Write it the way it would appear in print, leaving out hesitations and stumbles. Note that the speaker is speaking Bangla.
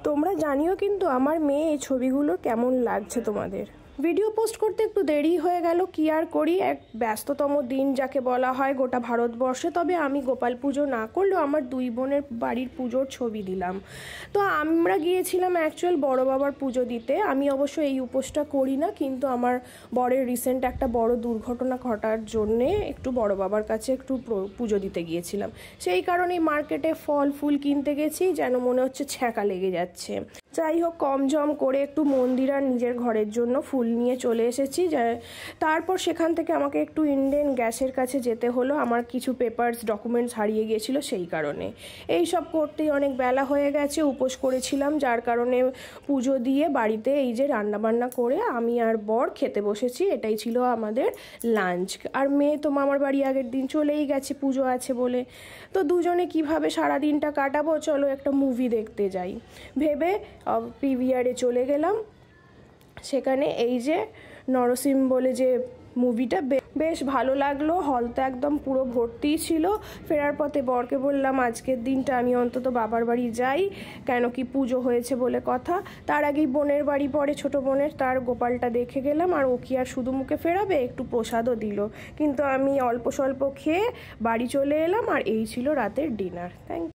তোমরা জানিও কিন্তু আমার মেয়ে এই ছবিগুলো কেমন লাগছে তোমাদের। ভিডিও পোস্ট করতে একটু দেরি হয়ে গেল, কি আর করি, এক ব্যস্ততম দিন যাকে বলা হয় গোটা ভারতবর্ষে। তবে আমি গোপাল পুজো না করলেও আমার দুই বোনের বাড়ির পুজোর ছবি দিলাম। তো আমরা গিয়েছিলাম অ্যাকচুয়াল বড় বাবার পুজো দিতে। আমি অবশ্য এই উপোসটা করি না, কিন্তু আমার বরের রিসেন্ট একটা বড় দুর্ঘটনা ঘটার জন্যে একটু বড় বাবার কাছে একটু পুজো দিতে গিয়েছিলাম। সেই কারণেই মার্কেটে ফল ফুল কিনতে গেছি, যেন মনে হচ্ছে ছ্যাঁকা লেগে যাচ্ছে। যাই হোক, কম জম করে একটু মন্দির আর নিজের ঘরের জন্য ফুল নিয়ে চলে এসেছি। তারপর সেখান থেকে আমাকে একটু ইন্ডেন গ্যাসের কাছে যেতে হলো, আমার কিছু পেপারস ডকুমেন্টস হারিয়ে গিয়েছিল সেই কারণে। এই সব করতেই অনেক বেলা হয়ে গেছে। উপোস করেছিলাম, যার কারণে পুজো দিয়ে বাড়িতে এই যে রান্নাবান্না করে আমি আর বর খেতে বসেছি। এটাই ছিল আমাদের লাঞ্চ। আর মেয়ে তো মামার বাড়ি আগের দিন চলেই গেছে পুজো আছে বলে। তো দুজনে কিভাবে সারা দিনটা কাটাবো, চলো একটা মুভি দেখতে যাই ভেবে পিভিআরে চলে গেলাম। সেখানে এই যে নরসিংহ বলে যে মুভিটা বেশ ভালো লাগলো। হল তো একদম পুরো ভর্তিই ছিল। ফেরার পথে বরকে বললাম আজকের দিনটা আমি অন্তত বাবার বাড়ি যাই, কেন কি পুজো হয়েছে বলে কথা। তার আগেই বোনের বাড়ি পড়ে, ছোট বোনের, তার গোপালটা দেখে গেলাম। আর ও কি আর শুধু মুখে ফেরাবে, একটু প্রসাদও দিল, কিন্তু আমি অল্প স্বল্প খেয়ে বাড়ি চলে এলাম। আর এই ছিল রাতের ডিনার। Thank you.